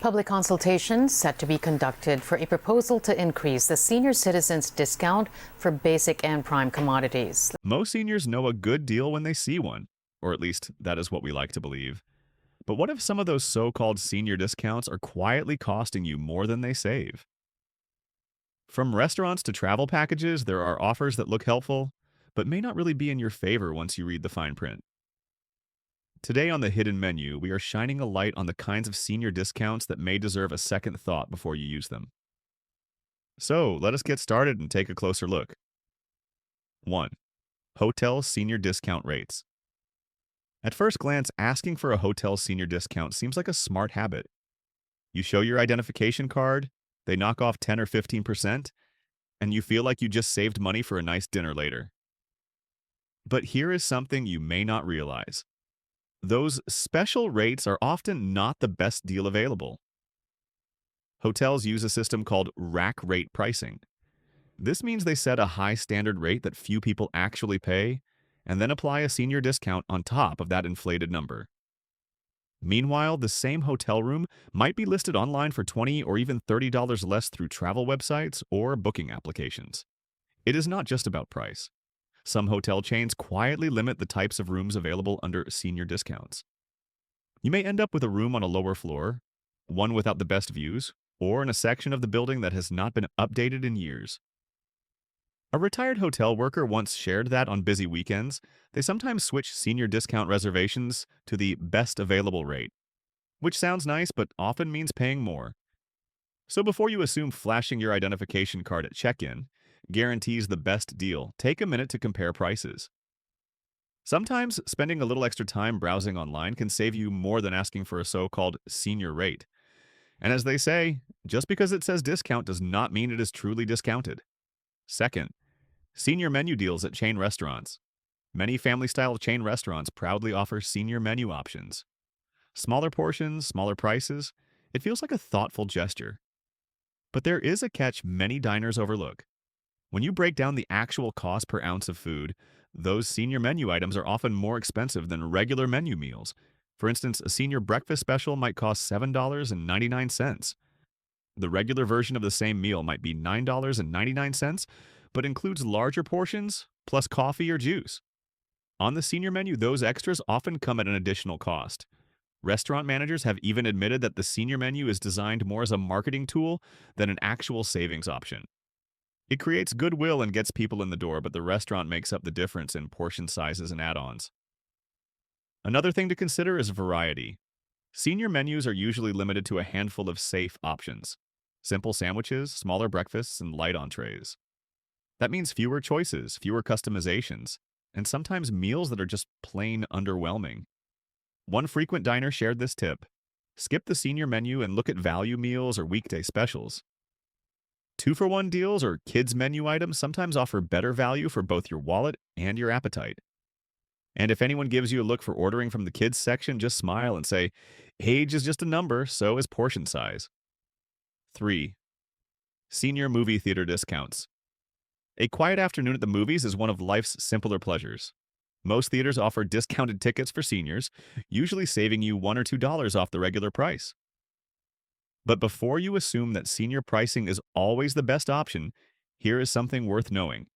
Public consultation set to be conducted for a proposal to increase the senior citizens discount for basic and prime commodities. Most seniors know a good deal when they see one, or at least that is what we like to believe. But what if some of those so-called senior discounts are quietly costing you more than they save? From restaurants to travel packages, there are offers that look helpful, but may not really be in your favor once you read the fine print. Today on the Hidden Menu, we are shining a light on the kinds of senior discounts that may deserve a second thought before you use them. So, let us get started and take a closer look. 1. Hotel senior discount rates. At first glance, asking for a hotel senior discount seems like a smart habit. You show your identification card, they knock off 10 or 15%, and you feel like you just saved money for a nice dinner later. But here is something you may not realize. Those special rates are often not the best deal available. Hotels use a system called rack rate pricing. This means they set a high standard rate that few people actually pay, and then apply a senior discount on top of that inflated number. Meanwhile, the same hotel room might be listed online for $20 or even $30 less through travel websites or booking applications. It is not just about price. Some hotel chains quietly limit the types of rooms available under senior discounts. You may end up with a room on a lower floor, one without the best views, or in a section of the building that has not been updated in years. A retired hotel worker once shared that on busy weekends, they sometimes switch senior discount reservations to the best available rate, which sounds nice but often means paying more. So before you assume flashing your identification card at check-in guarantees the best deal, take a minute to compare prices. Sometimes spending a little extra time browsing online can save you more than asking for a so-called senior rate. And as they say, just because it says discount does not mean it is truly discounted. Second, senior menu deals at chain restaurants. Many family-style chain restaurants proudly offer senior menu options. Smaller portions, smaller prices. It feels like a thoughtful gesture. But there is a catch many diners overlook. When you break down the actual cost per ounce of food, those senior menu items are often more expensive than regular menu meals. For instance, a senior breakfast special might cost $7.99. The regular version of the same meal might be $9.99, but includes larger portions plus coffee or juice. On the senior menu, those extras often come at an additional cost. Restaurant managers have even admitted that the senior menu is designed more as a marketing tool than an actual savings option. It creates goodwill and gets people in the door, but the restaurant makes up the difference in portion sizes and add-ons. Another thing to consider is variety. Senior menus are usually limited to a handful of safe options. Simple sandwiches, smaller breakfasts, and light entrees. That means fewer choices, fewer customizations, and sometimes meals that are just plain underwhelming. One frequent diner shared this tip. Skip the senior menu and look at value meals or weekday specials. 2-for-1 deals or kids menu items sometimes offer better value for both your wallet and your appetite. And if anyone gives you a look for ordering from the kids section, just smile and say, age is just a number, so is portion size. 3. Senior movie theater discounts. A quiet afternoon at the movies is one of life's simpler pleasures. Most theaters offer discounted tickets for seniors, usually saving you $1 or $2 off the regular price. But before you assume that senior pricing is always the best option, here is something worth knowing.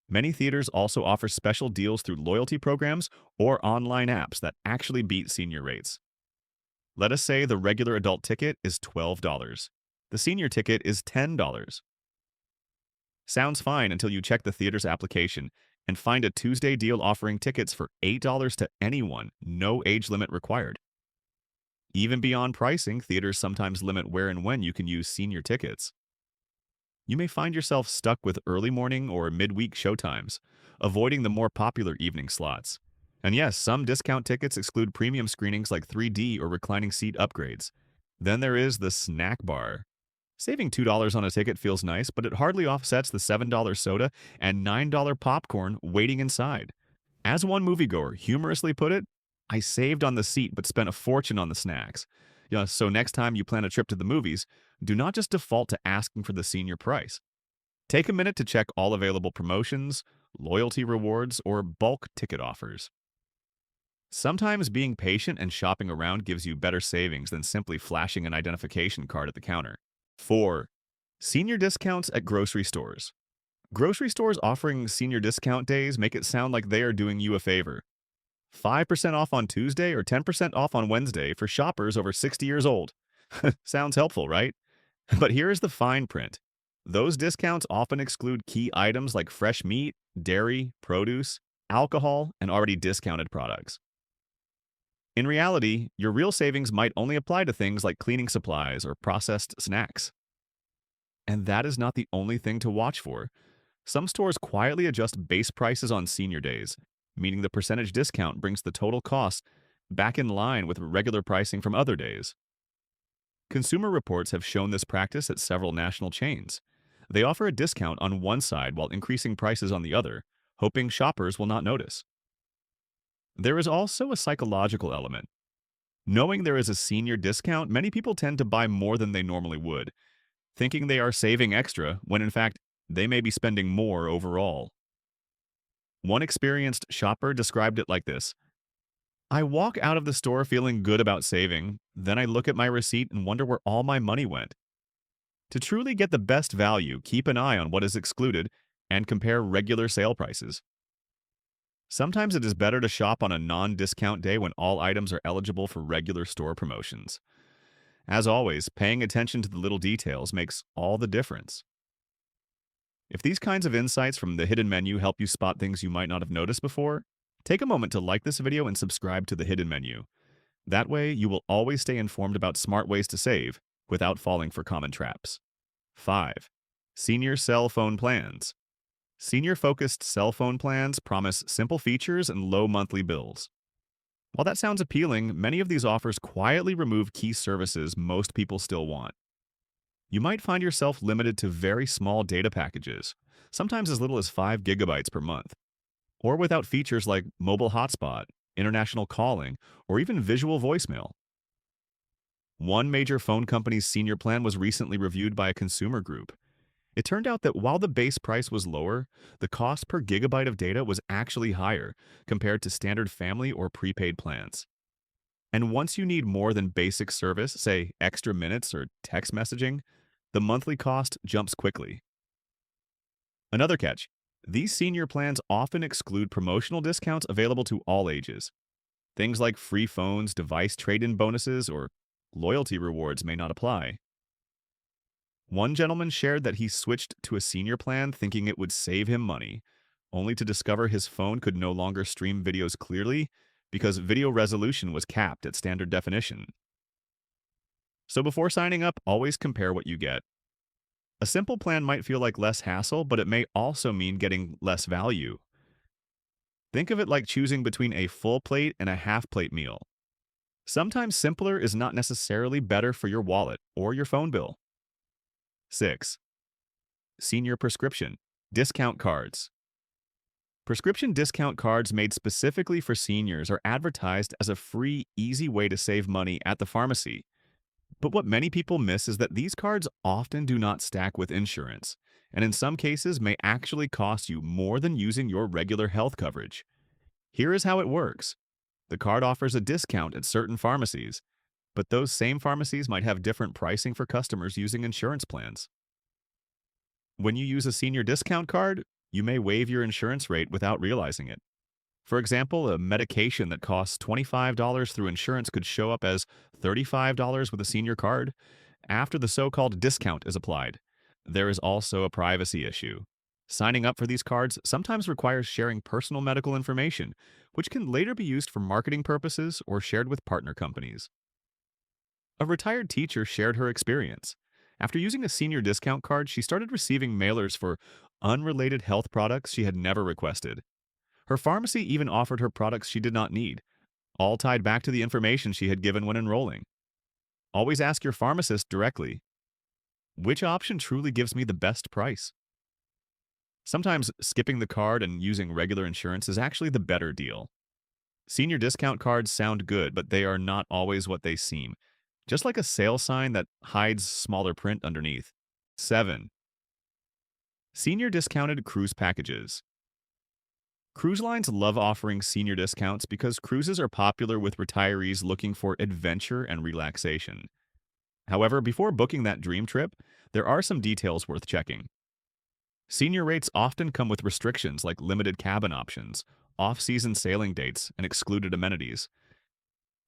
Many theaters also offer special deals through loyalty programs or online apps that actually beat senior rates. Let us say the regular adult ticket is $12. The senior ticket is $10. Sounds fine until you check the theater's application and find a Tuesday deal offering tickets for $8 to anyone, no age limit required. Even beyond pricing, theaters sometimes limit where and when you can use senior tickets. You may find yourself stuck with early morning or midweek showtimes, avoiding the more popular evening slots. And yes, some discount tickets exclude premium screenings like 3D or reclining seat upgrades. Then there is the snack bar. Saving $2 on a ticket feels nice, but it hardly offsets the $7 soda and $9 popcorn waiting inside. As one moviegoer humorously put it, I saved on the seat but spent a fortune on the snacks. Yeah, so next time you plan a trip to the movies, do not just default to asking for the senior price. Take a minute to check all available promotions, loyalty rewards, or bulk ticket offers. Sometimes being patient and shopping around gives you better savings than simply flashing an identification card at the counter. 4. Senior discounts at grocery stores. Grocery stores offering senior discount days make it sound like they are doing you a favor. 5% off on Tuesday or 10% off on Wednesday for shoppers over 60 years old. Sounds helpful, right? But here is the fine print. Those discounts often exclude key items like fresh meat, dairy, produce, alcohol, and already discounted products. In reality, your real savings might only apply to things like cleaning supplies or processed snacks. And that is not the only thing to watch for. Some stores quietly adjust base prices on senior days, meaning the percentage discount brings the total cost back in line with regular pricing from other days. Consumer reports have shown this practice at several national chains. They offer a discount on one side while increasing prices on the other, hoping shoppers will not notice. There is also a psychological element. Knowing there is a senior discount, many people tend to buy more than they normally would, thinking they are saving extra when in fact they may be spending more overall. One experienced shopper described it like this: I walk out of the store feeling good about saving, then I look at my receipt and wonder where all my money went. To truly get the best value, keep an eye on what is excluded and compare regular sale prices. Sometimes it is better to shop on a non-discount day when all items are eligible for regular store promotions. As always, paying attention to the little details makes all the difference. If these kinds of insights from the hidden menu help you spot things you might not have noticed before, take a moment to like this video and subscribe to the hidden menu. That way, you will always stay informed about smart ways to save without falling for common traps. 5. Senior cell phone plans. Senior-focused cell phone plans promise simple features and low monthly bills. While that sounds appealing, many of these offers quietly remove key services most people still want. You might find yourself limited to very small data packages, sometimes as little as 5 gigabytes per month, or without features like mobile hotspot, international calling, or even visual voicemail. One major phone company's senior plan was recently reviewed by a consumer group. It turned out that while the base price was lower, the cost per gigabyte of data was actually higher compared to standard family or prepaid plans. And once you need more than basic service, say extra minutes or text messaging, the monthly cost jumps quickly. Another catch: these senior plans often exclude promotional discounts available to all ages. Things like free phones, device trade-in bonuses, or loyalty rewards may not apply. One gentleman shared that he switched to a senior plan thinking it would save him money, only to discover his phone could no longer stream videos clearly because video resolution was capped at standard definition. So before signing up, always compare what you get. A simple plan might feel like less hassle, but it may also mean getting less value. Think of it like choosing between a full plate and a half plate meal. Sometimes simpler is not necessarily better for your wallet or your phone bill. 6. Senior prescription discount cards. Prescription discount cards made specifically for seniors are advertised as a free, easy way to save money at the pharmacy. But what many people miss is that these cards often do not stack with insurance, and in some cases may actually cost you more than using your regular health coverage. Here is how it works. The card offers a discount at certain pharmacies, but those same pharmacies might have different pricing for customers using insurance plans. When you use a senior discount card, you may waive your insurance rate without realizing it. For example, a medication that costs $25 through insurance could show up as $35 with a senior card after the so-called discount is applied. There is also a privacy issue. Signing up for these cards sometimes requires sharing personal medical information, which can later be used for marketing purposes or shared with partner companies. A retired teacher shared her experience. After using a senior discount card, she started receiving mailers for unrelated health products she had never requested. Her pharmacy even offered her products she did not need, all tied back to the information she had given when enrolling. Always ask your pharmacist directly, which option truly gives me the best price? Sometimes skipping the card and using regular insurance is actually the better deal. Senior discount cards sound good, but they are not always what they seem, just like a sale sign that hides smaller print underneath. 7. Senior discounted cruise packages. Cruise lines love offering senior discounts because cruises are popular with retirees looking for adventure and relaxation. However, before booking that dream trip, there are some details worth checking. Senior rates often come with restrictions like limited cabin options, off season sailing dates, and excluded amenities.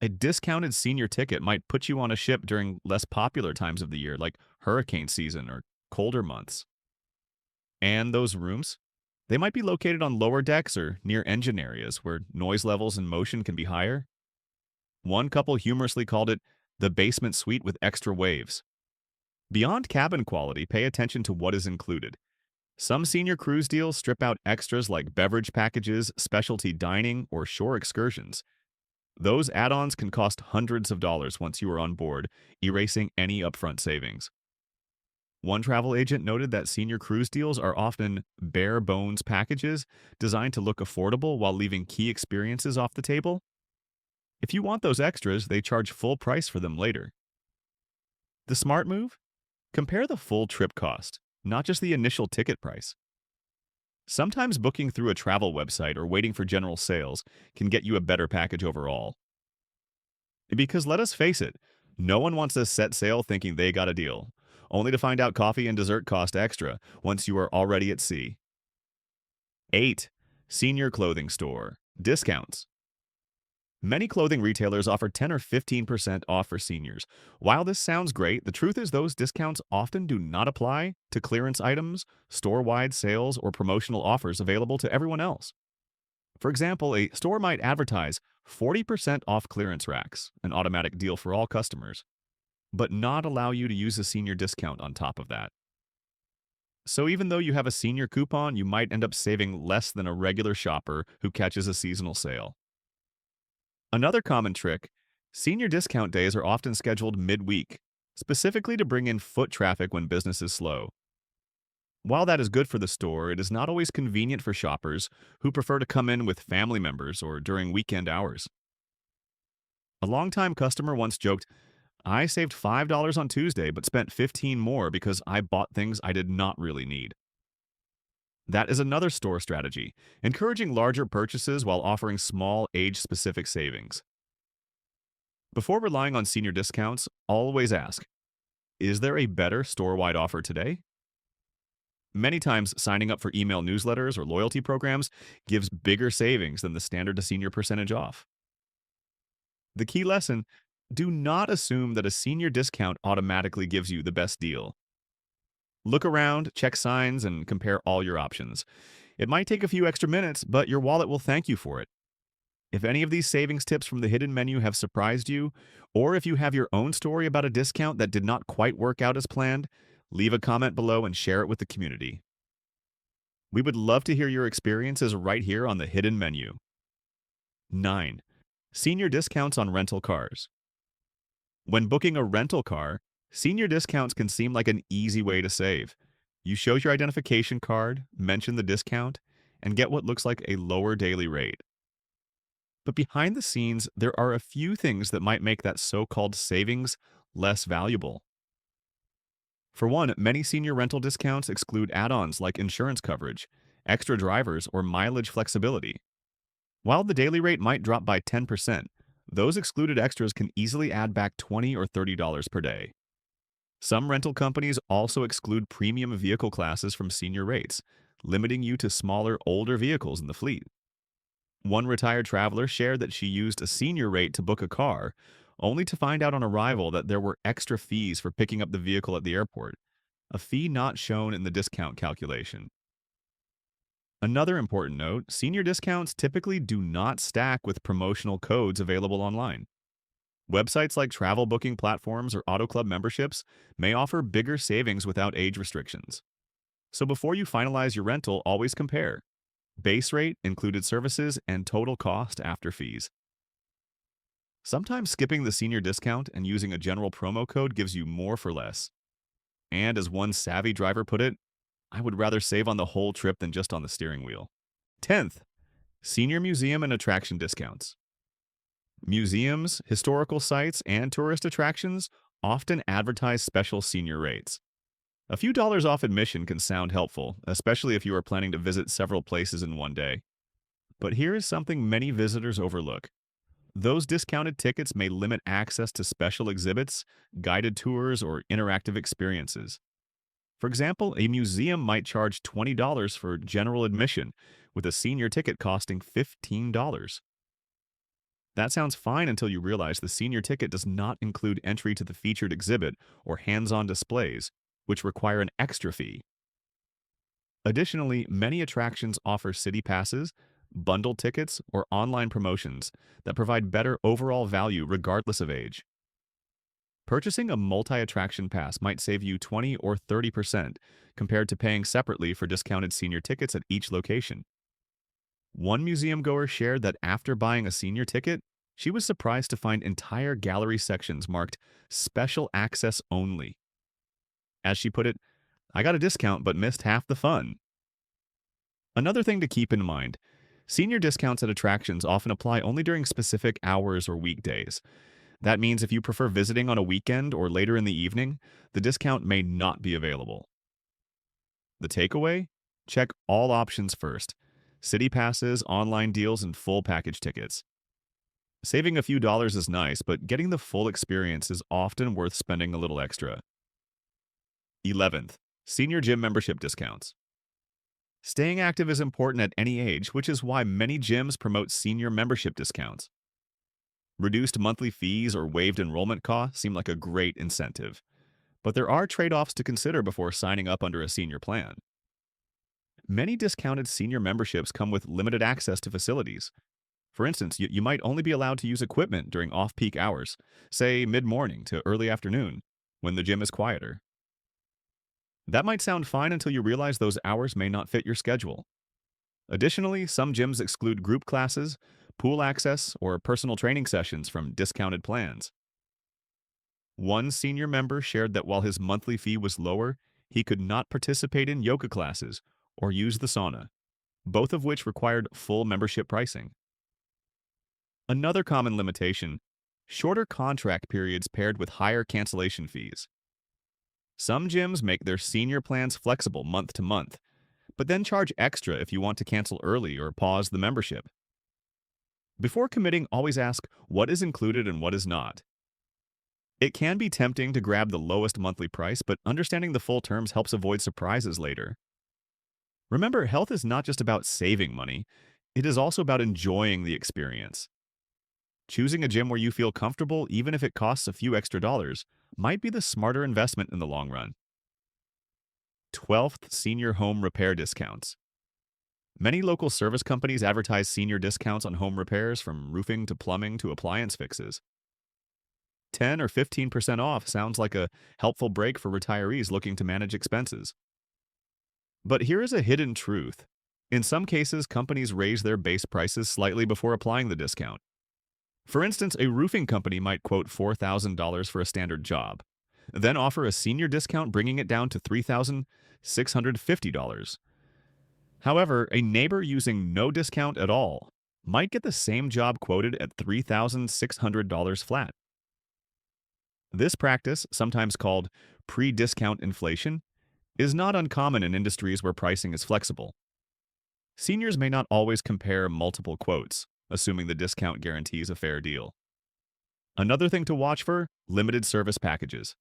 A discounted senior ticket might put you on a ship during less popular times of the year, like hurricane season or colder months. And those rooms? They might be located on lower decks or near engine areas where noise levels and motion can be higher. One couple humorously called it the basement suite with extra waves. Beyond cabin quality, pay attention to what is included. Some senior cruise deals strip out extras like beverage packages, specialty dining, or shore excursions. Those add ons can cost hundreds of dollars once you are on board, erasing any upfront savings. One travel agent noted that senior cruise deals are often bare bones packages designed to look affordable while leaving key experiences off the table. If you want those extras, they charge full price for them later. The smart move? Compare the full trip cost, not just the initial ticket price. Sometimes booking through a travel website or waiting for general sales can get you a better package overall. Because let us face it, no one wants to set sail thinking they got a deal, only to find out coffee and dessert cost extra once you are already at sea. 8. Senior clothing store. Discounts. Many clothing retailers offer 10 or 15% off for seniors. While this sounds great, the truth is those discounts often do not apply to clearance items, store-wide sales, or promotional offers available to everyone else. For example, a store might advertise 40% off clearance racks, an automatic deal for all customers, but not allow you to use a senior discount on top of that. So even though you have a senior coupon, you might end up saving less than a regular shopper who catches a seasonal sale. Another common trick, senior discount days are often scheduled midweek, specifically to bring in foot traffic when business is slow. While that is good for the store, it is not always convenient for shoppers who prefer to come in with family members or during weekend hours. A longtime customer once joked, "I saved $5 on Tuesday but spent 15 more because I bought things I did not really need." That is another store strategy, encouraging larger purchases while offering small age-specific savings. Before relying on senior discounts, always ask, is there a better store-wide offer today? Many times, signing up for email newsletters or loyalty programs gives bigger savings than the standard to senior percentage off. The key lesson, do not assume that a senior discount automatically gives you the best deal. Look around, check signs, and compare all your options. It might take a few extra minutes, but your wallet will thank you for it. If any of these savings tips from the hidden menu have surprised you, or if you have your own story about a discount that did not quite work out as planned, leave a comment below and share it with the community. We would love to hear your experiences right here on the hidden menu. 9. Senior discounts on rental cars. When booking a rental car, senior discounts can seem like an easy way to save. You show your identification card, mention the discount, and get what looks like a lower daily rate. But behind the scenes, there are a few things that might make that so-called savings less valuable. For one, many senior rental discounts exclude add-ons like insurance coverage, extra drivers, or mileage flexibility. While the daily rate might drop by 10%, those excluded extras can easily add back $20 or $30 per day. Some rental companies also exclude premium vehicle classes from senior rates, limiting you to smaller, older vehicles in the fleet. One retired traveler shared that she used a senior rate to book a car, only to find out on arrival that there were extra fees for picking up the vehicle at the airport, a fee not shown in the discount calculation. Another important note, senior discounts typically do not stack with promotional codes available online. Websites like travel booking platforms or auto club memberships may offer bigger savings without age restrictions. So before you finalize your rental, always compare base rate, included services, and total cost after fees. Sometimes skipping the senior discount and using a general promo code gives you more for less. And as one savvy driver put it, I would rather save on the whole trip than just on the steering wheel. 10th, senior museum and attraction discounts. Museums, historical sites, and tourist attractions often advertise special senior rates. A few dollars off admission can sound helpful, especially if you are planning to visit several places in one day. But here is something many visitors overlook. Those discounted tickets may limit access to special exhibits, guided tours, or interactive experiences. For example, a museum might charge $20 for general admission, with a senior ticket costing $15. That sounds fine until you realize the senior ticket does not include entry to the featured exhibit or hands-on displays, which require an extra fee. Additionally, many attractions offer city passes, bundled tickets, or online promotions that provide better overall value regardless of age. Purchasing a multi-attraction pass might save you 20 or 30% compared to paying separately for discounted senior tickets at each location. One museum goer shared that after buying a senior ticket, she was surprised to find entire gallery sections marked "Special Access Only." As she put it, "I got a discount but missed half the fun." Another thing to keep in mind, senior discounts at attractions often apply only during specific hours or weekdays. That means if you prefer visiting on a weekend or later in the evening, the discount may not be available. The takeaway? Check all options first: city passes, online deals, and full package tickets. Saving a few dollars is nice, but getting the full experience is often worth spending a little extra. 11th, senior gym membership discounts. Staying active is important at any age, which is why many gyms promote senior membership discounts. Reduced monthly fees or waived enrollment costs seem like a great incentive, but there are trade-offs to consider before signing up under a senior plan. Many discounted senior memberships come with limited access to facilities. For instance, you might only be allowed to use equipment during off-peak hours, say mid-morning to early afternoon, when the gym is quieter. That might sound fine until you realize those hours may not fit your schedule. Additionally, some gyms exclude group classes, pool access, or personal training sessions from discounted plans. One senior member shared that while his monthly fee was lower, he could not participate in yoga classes or use the sauna, both of which required full membership pricing. Another common limitation: shorter contract periods paired with higher cancellation fees. Some gyms make their senior plans flexible month to month, but then charge extra if you want to cancel early or pause the membership. Before committing, always ask what is included and what is not. It can be tempting to grab the lowest monthly price, but understanding the full terms helps avoid surprises later. Remember, health is not just about saving money, it is also about enjoying the experience. Choosing a gym where you feel comfortable, even if it costs a few extra dollars, might be the smarter investment in the long run. 12th, senior home repair discounts. Many local service companies advertise senior discounts on home repairs, from roofing to plumbing to appliance fixes. 10 or 15% off sounds like a helpful break for retirees looking to manage expenses. But here is a hidden truth. In some cases, companies raise their base prices slightly before applying the discount. For instance, a roofing company might quote $4,000 for a standard job, then offer a senior discount bringing it down to $3,650. However, a neighbor using no discount at all might get the same job quoted at $3,600 flat. This practice, sometimes called pre-discount inflation, is not uncommon in industries where pricing is flexible. Seniors may not always compare multiple quotes, assuming the discount guarantees a fair deal. Another thing to watch for: limited service packages.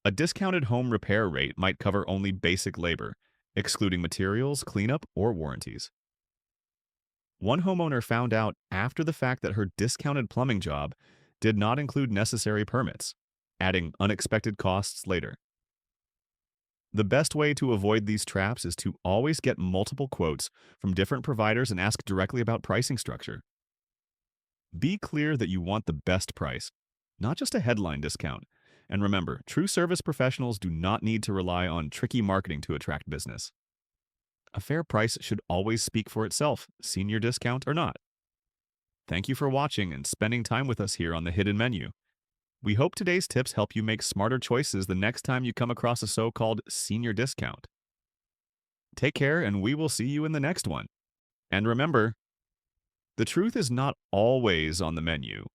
A discounted home repair rate might cover only basic labor, excluding materials, cleanup, or warranties. One homeowner found out after the fact that her discounted plumbing job did not include necessary permits, adding unexpected costs later. The best way to avoid these traps is to always get multiple quotes from different providers and ask directly about pricing structure. Be clear that you want the best price, not just a headline discount. And remember, true service professionals do not need to rely on tricky marketing to attract business. A fair price should always speak for itself, senior discount or not. Thank you for watching and spending time with us here on the Hidden Menu. We hope today's tips help you make smarter choices the next time you come across a so-called senior discount. Take care, and we will see you in the next one. And remember, the truth is not always on the menu.